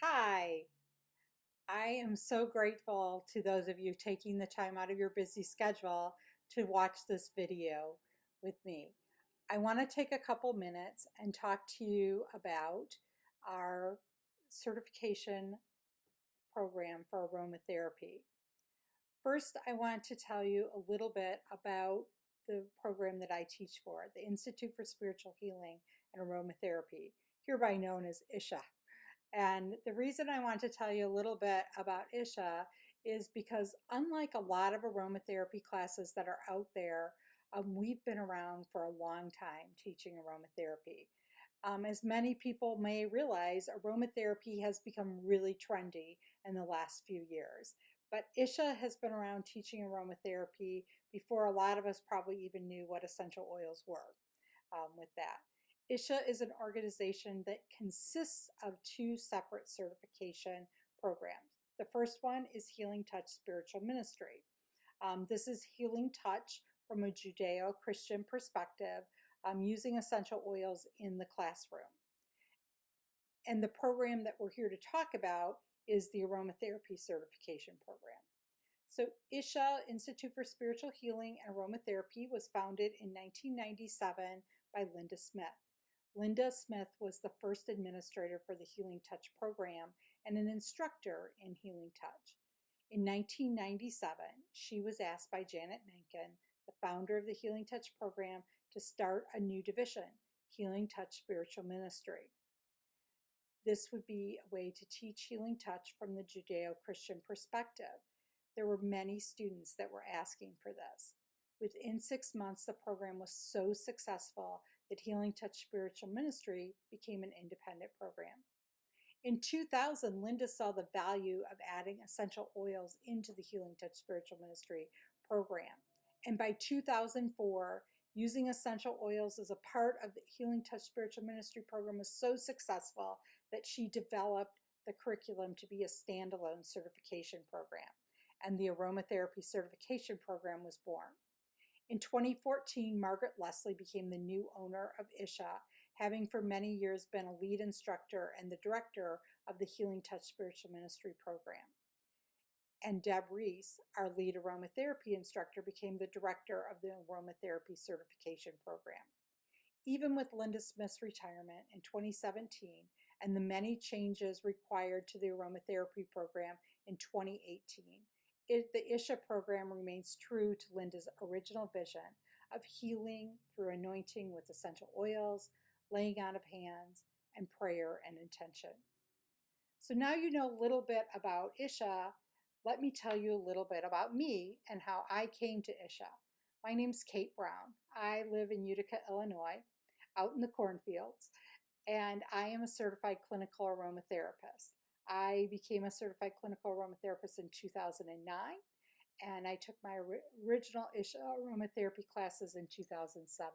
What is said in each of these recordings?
Hi, I am so grateful to those of you taking the time out of your busy schedule to watch this video with me. I want to take a couple minutes and talk to you about our certification program for aromatherapy. First, I want to tell you a little bit about the program that I teach for, the Institute for Spiritual Healing and Aromatherapy, hereby known as ISHA. And the reason I want to tell you a little bit about ISHA is because unlike a lot of aromatherapy classes that are out there, we've been around for a long time teaching aromatherapy. As many people may realize, aromatherapy has become really trendy in the last few years. But ISHA has been around teaching aromatherapy before a lot of us probably even knew what essential oils were with that. ISHA is an organization that consists of two separate certification programs. The first one is Healing Touch Spiritual Ministry. This is Healing Touch from a Judeo-Christian perspective, using essential oils in the classroom. And the program that we're here to talk about is the Aromatherapy Certification Program. So ISHA, Institute for Spiritual Healing and Aromatherapy, was founded in 1997 by Linda Smith. Linda Smith was the first administrator for the Healing Touch program and an instructor in Healing Touch. In 1997, she was asked by Janet Menken, the founder of the Healing Touch program, to start a new division, Healing Touch Spiritual Ministry. This would be a way to teach Healing Touch from the Judeo-Christian perspective. There were many students that were asking for this. Within 6 months, the program was so successful that Healing Touch Spiritual Ministry became an independent program. In 2000, Linda saw the value of adding essential oils into the Healing Touch Spiritual Ministry program. And by 2004, using essential oils as a part of the Healing Touch Spiritual Ministry program was so successful that she developed the curriculum to be a standalone certification program. And the Aromatherapy Certification Program was born. In 2014, Margaret Leslie became the new owner of ISHA, having for many years been a lead instructor and the director of the Healing Touch Spiritual Ministry program. And Deb Reese, our lead aromatherapy instructor, became the director of the Aromatherapy Certification Program. Even with Linda Smith's retirement in 2017 and the many changes required to the aromatherapy program in 2018, the ISHA program remains true to Linda's original vision of healing through anointing with essential oils, laying on of hands, and prayer and intention. So now you know a little bit about ISHA. Let me tell you a little bit about me and how I came to ISHA. My name's Kate Brown. I live in Utica, Illinois, out in the cornfields, and I am a certified clinical aromatherapist. I became a certified clinical aromatherapist in 2009, and I took my original ISHA aromatherapy classes in 2007.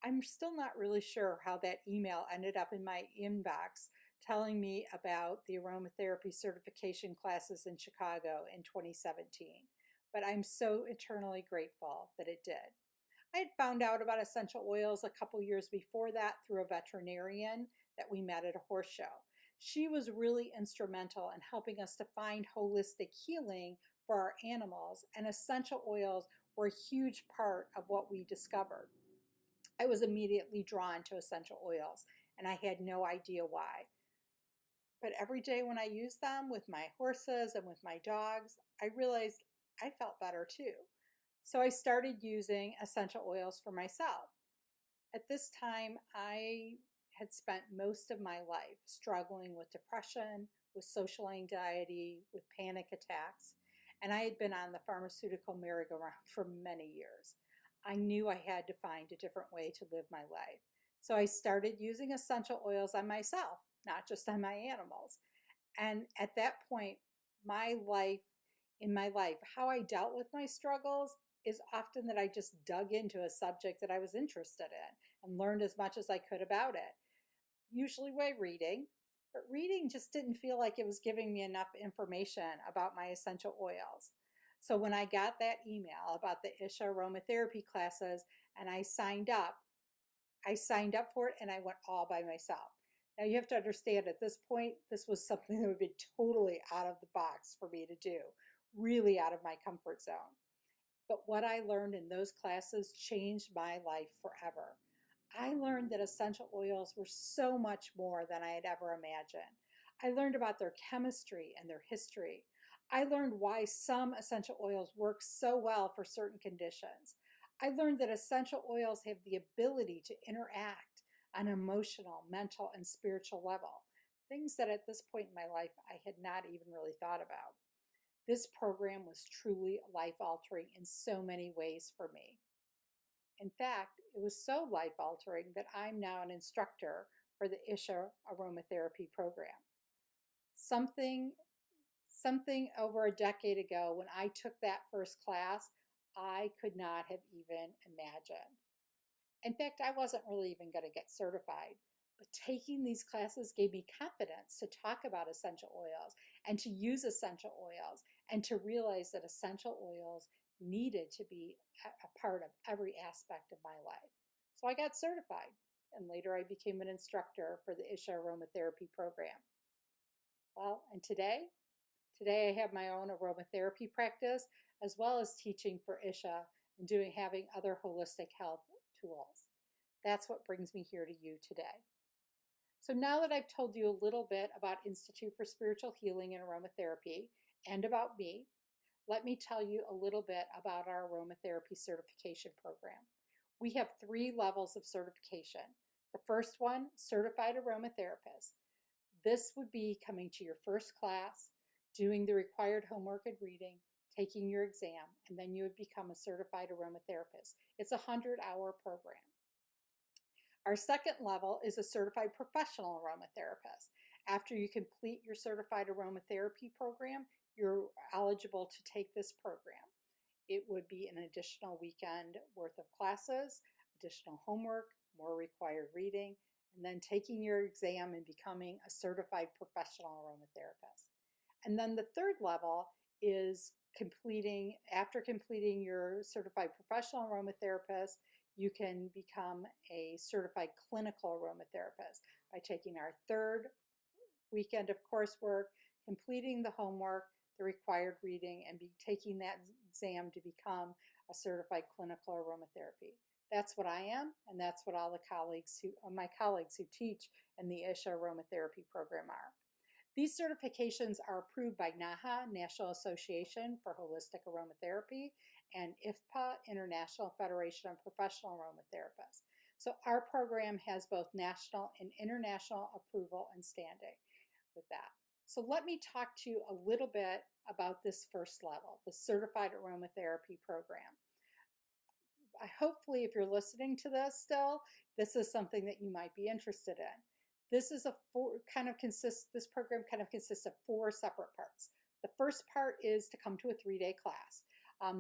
I'm still not really sure how that email ended up in my inbox telling me about the aromatherapy certification classes in Chicago in 2017, but I'm so eternally grateful that it did. I had found out about essential oils a couple years before that through a veterinarian that we met at a horse show. She was really instrumental in helping us to find holistic healing for our animals, and essential oils were a huge part of what we discovered. I was immediately drawn to essential oils, and I had no idea why. But every day when I used them with my horses and with my dogs, I realized I felt better too. So I started using essential oils for myself. At this time, I had spent most of my life struggling with depression, with social anxiety, with panic attacks, and I had been on the pharmaceutical merry-go-round for many years. I knew I had to find a different way to live my life. So I started using essential oils on myself, not just on my animals. And at that point, in my life, how I dealt with my struggles is often that I just dug into a subject that I was interested in and learned as much as I could about it, usually by reading. But reading just didn't feel like it was giving me enough information about my essential oils. So when I got that email about the ISHA aromatherapy classes and I signed up for it and I went all by myself. Now you have to understand at this point, this was something that would be totally out of the box for me to do, really out of my comfort zone. But what I learned in those classes changed my life forever. I learned that essential oils were so much more than I had ever imagined. I learned about their chemistry and their history. I learned why some essential oils work so well for certain conditions. I learned that essential oils have the ability to interact on an emotional, mental, and spiritual level, things that at this point in my life I had not even really thought about. This program was truly life altering in so many ways for me. In fact, it was so life altering that I'm now an instructor for the ISHA Aromatherapy Program. Something over a decade ago, when I took that first class, I could not have even imagined. In fact, I wasn't really even going to get certified, but taking these classes gave me confidence to talk about essential oils and to use essential oils and to realize that essential oils needed to be a part of every aspect of my life. So I got certified, and later I became an instructor for the ISHA Aromatherapy Program. Well, and today I have my own aromatherapy practice as well as teaching for ISHA and having other holistic health tools. That's what brings me here to you today. So now that I've told you a little bit about Institute for Spiritual Healing and Aromatherapy and about me, let me tell you a little bit about our Aromatherapy Certification Program. We have 3 levels of certification. The first one, Certified Aromatherapist. This would be coming to your first class, doing the required homework and reading, taking your exam, and then you would become a certified aromatherapist. It's a 100-hour program. Our second level is a certified professional aromatherapist. After you complete your certified aromatherapy program, you're eligible to take this program. It would be an additional weekend worth of classes, additional homework, more required reading, and then taking your exam and becoming a certified professional aromatherapist. And then the third level is after completing your certified professional aromatherapist, you can become a certified clinical aromatherapist by taking our third weekend of coursework, completing the homework, the required reading, and taking that exam to become a certified clinical aromatherapy. That's what I am, and that's what all my colleagues who teach in the ISHA Aromatherapy Program are. These certifications are approved by NAHA, National Association for Holistic Aromatherapy, and IFPA, International Federation of Professional Aromatherapists. So our program has both national and international approval and standing with that. So let me talk to you a little bit about this first level, the Certified Aromatherapy Program. Hopefully, if you're listening to this still, this is something that you might be interested in. This program kind of consists of 4 separate parts. The first part is to come to a 3-day class.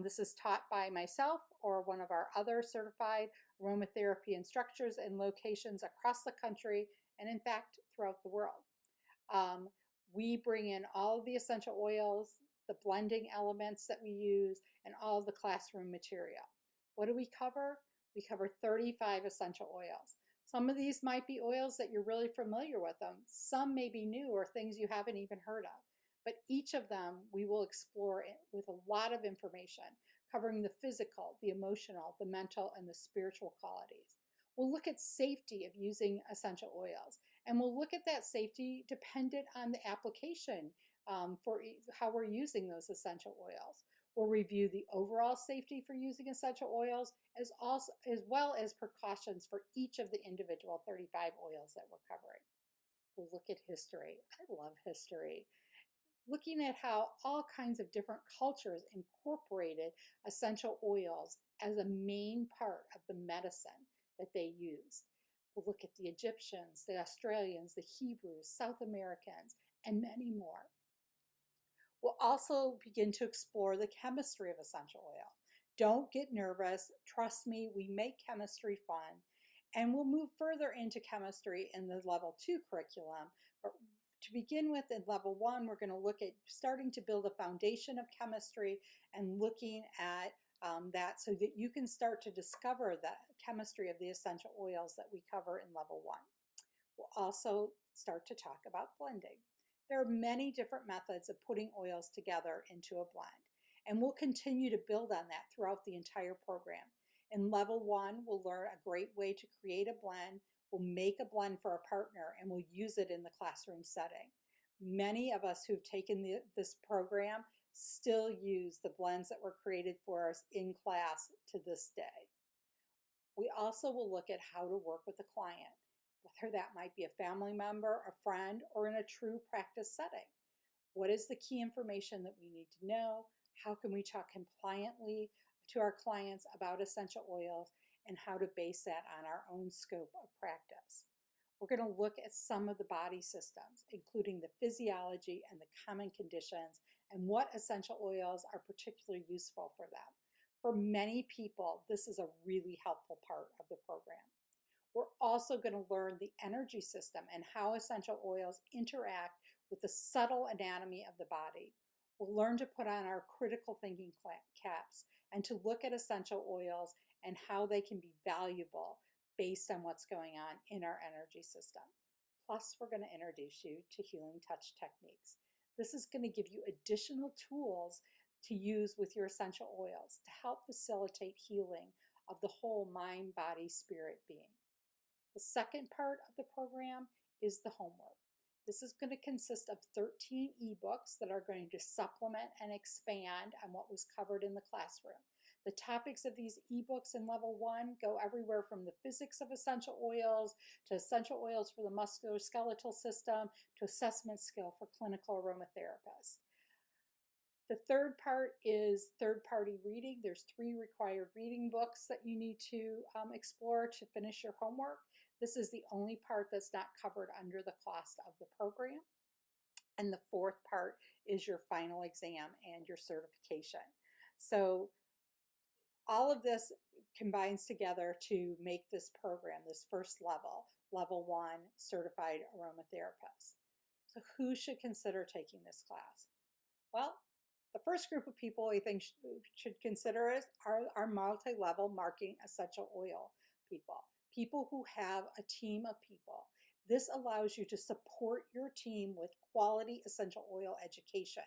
This is taught by myself or one of our other certified aromatherapy instructors in locations across the country and, in fact, throughout the world. We bring in all of the essential oils, the blending elements that we use, and all of the classroom material. What do we cover? We cover 35 essential oils. Some of these might be oils that you're really familiar with them. Some may be new or things you haven't even heard of. But each of them we will explore with a lot of information, covering the physical, the emotional, the mental, and the spiritual qualities. We'll look at safety of using essential oils, and we'll look at that safety dependent on the application for how we're using those essential oils. We'll review the overall safety for using essential oils as well as precautions for each of the individual 35 oils that we're covering. We'll look at history. I love history. Looking at how all kinds of different cultures incorporated essential oils as a main part of the medicine that they used. We'll look at the Egyptians, the Australians, the Hebrews, South Americans, and many more. We'll also begin to explore the chemistry of essential oil. Don't get nervous. Trust me, we make chemistry fun. And we'll move further into chemistry in the level 2 curriculum. But to begin with, in level 1, we're going to look at starting to build a foundation of chemistry and looking at that so that you can start to discover the chemistry of the essential oils that we cover in level 1. We'll also start to talk about blending. There are many different methods of putting oils together into a blend, and we'll continue to build on that throughout the entire program. In level 1, we'll learn a great way to create a blend. We'll make a blend for a partner and we'll use it in the classroom setting. Many of us who've taken this program still use the blends that were created for us in class to this day. We also will look at how to work with the client, whether that might be a family member, a friend, or in a true practice setting. What is the key information that we need to know? How can we talk compliantly to our clients about essential oils, and how to base that on our own scope of practice? We're going to look at some of the body systems, including the physiology and the common conditions, and what essential oils are particularly useful for them. For many people, this is a really helpful part of the program. We're also going to learn the energy system and how essential oils interact with the subtle anatomy of the body. We'll learn to put on our critical thinking caps and to look at essential oils and how they can be valuable based on what's going on in our energy system. Plus, we're going to introduce you to healing touch techniques. This is going to give you additional tools to use with your essential oils to help facilitate healing of the whole mind, body, spirit being. The second part of the program is the homework. This is going to consist of 13 ebooks that are going to supplement and expand on what was covered in the classroom. The topics of these ebooks in level 1 go everywhere from the physics of essential oils to essential oils for the musculoskeletal system to assessment skill for clinical aromatherapists. The third part is third-party reading. There's 3 required reading books that you need to explore to finish your homework. This is the only part that's not covered under the cost of the program. And the fourth part is your final exam and your certification. So all of this combines together to make this program, this first level, level 1, certified aromatherapist. So who should consider taking this class? Well, the first group of people I think should consider are multi-level marketing essential oil people, people who have a team of people. This allows you to support your team with quality essential oil education.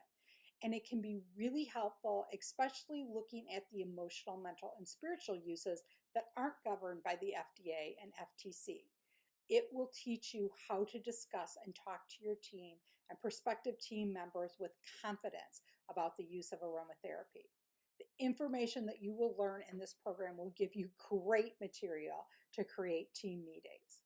And it can be really helpful, especially looking at the emotional, mental, and spiritual uses that aren't governed by the FDA and FTC. It will teach you how to discuss and talk to your team and prospective team members with confidence about the use of aromatherapy. The information that you will learn in this program will give you great material to create team meetings.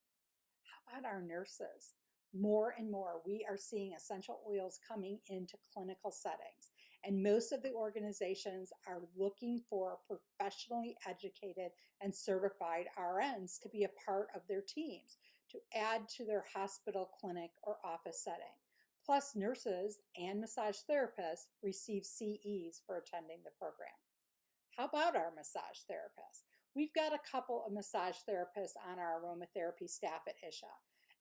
How about our nurses? More and more, we are seeing essential oils coming into clinical settings, and most of the organizations are looking for professionally educated and certified RNs to be a part of their teams to add to their hospital, clinic, or office setting. Plus, nurses and massage therapists receive CEs for attending the program. How about our massage therapists? We've got a couple of massage therapists on our aromatherapy staff at ISHA,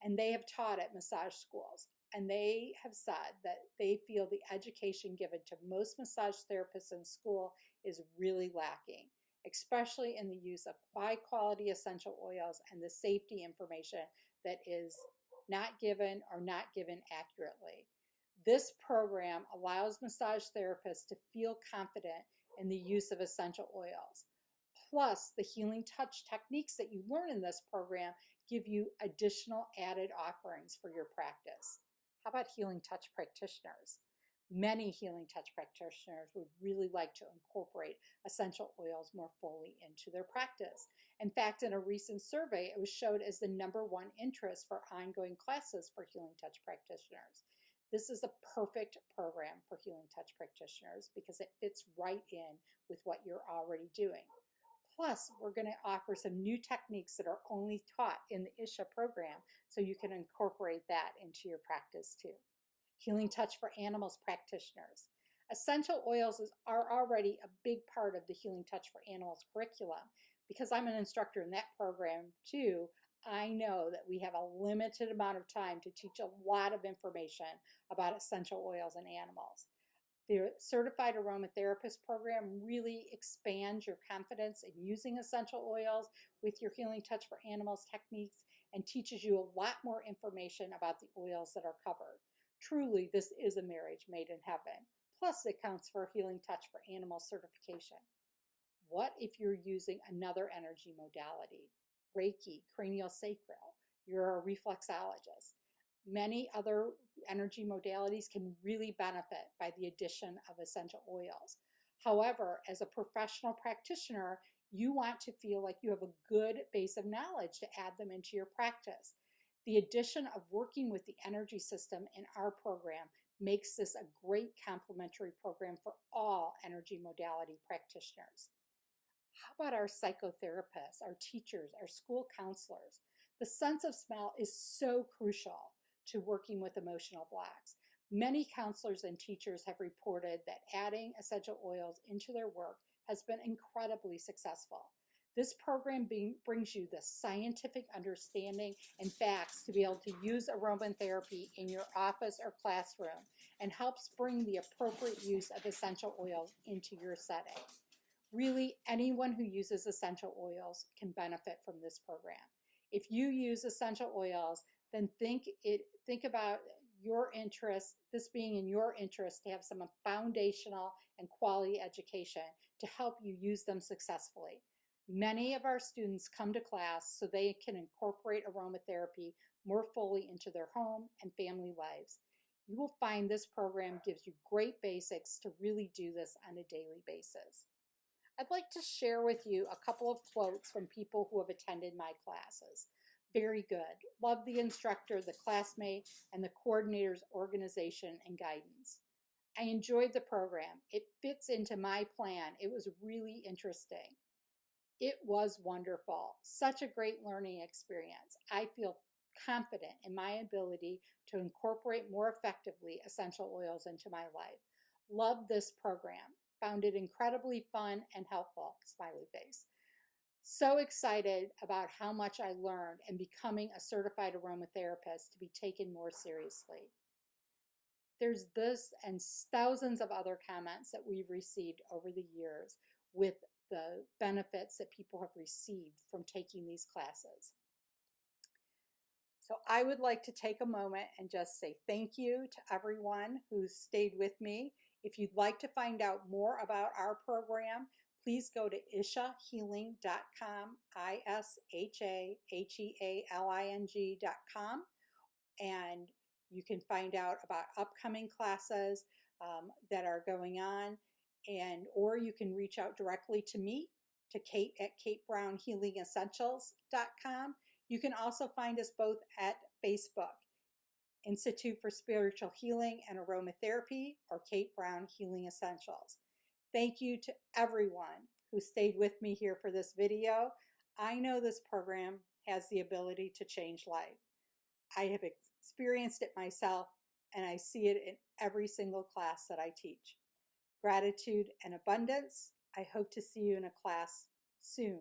and they have taught at massage schools. And they have said that they feel the education given to most massage therapists in school is really lacking, especially in the use of high quality essential oils and the safety information that is not given or not given accurately. This program allows massage therapists to feel confident in the use of essential oils. Plus, the healing touch techniques that you learn in this program give you additional added offerings for your practice. How about healing touch practitioners? Many healing touch practitioners would really like to incorporate essential oils more fully into their practice. In fact, in a recent survey, it was showed as the #1 interest for ongoing classes for healing touch practitioners. This is a perfect program for healing touch practitioners because it fits right in with what you're already doing. Plus, we're going to offer some new techniques that are only taught in the ISHA program, so you can incorporate that into your practice too. Healing touch for animals practitioners. Essential oils are already a big part of the healing touch for animals curriculum. Because I'm an instructor in that program too, I know that we have a limited amount of time to teach a lot of information about essential oils in animals. The Certified Aromatherapist Program really expands your confidence in using essential oils with your healing touch for animals techniques, and teaches you a lot more information about the oils that are covered. Truly, this is a marriage made in heaven. Plus, it counts for a healing touch for animal certification. What if you're using another energy modality? Reiki, cranial sacral, you're a reflexologist. Many other energy modalities can really benefit by the addition of essential oils. However, as a professional practitioner, you want to feel like you have a good base of knowledge to add them into your practice. The addition of working with the energy system in our program makes this a great complementary program for all energy modality practitioners. How about our psychotherapists, our teachers, our school counselors? The sense of smell is so crucial to working with emotional blocks. Many counselors and teachers have reported that adding essential oils into their work has been incredibly successful. This program brings you the scientific understanding and facts to be able to use aromatherapy in your office or classroom and helps bring the appropriate use of essential oils into your setting. Really, anyone who uses essential oils can benefit from this program. If you use essential oils, then think about your interest, this being in your interest to have some foundational and quality education to help you use them successfully. Many of our students come to class so they can incorporate aromatherapy more fully into their home and family lives. You will find this program gives you great basics to really do this on a daily basis. I'd like to share with you a couple of quotes from people who have attended my classes. Very good. Love the instructor, the classmate, and the coordinator's organization and guidance. I enjoyed the program. It fits into my plan. It was really interesting. It was wonderful. Such a great learning experience. I feel confident in my ability to incorporate more effectively essential oils into my life. Love this program. Found it incredibly fun and helpful, smiley face. So excited about how much I learned and becoming a certified aromatherapist to be taken more seriously. There's this and thousands of other comments that we've received over the years with the benefits that people have received from taking these classes. So I would like to take a moment and just say thank you to everyone who stayed with me. If you'd like to find out more about our program, please go to ishahealing.com, ishahealing.com, and you can find out about upcoming classes that are going on, or you can reach out directly to me, to Kate at katebrownhealingessentials.com. You can also find us both at Facebook, Institute for Spiritual Healing and Aromatherapy, or Kate Brown Healing Essentials. Thank you to everyone who stayed with me here for this video. I know this program has the ability to change life. I have experienced it myself, and I see it in every single class that I teach. Gratitude and abundance. I hope to see you in a class soon.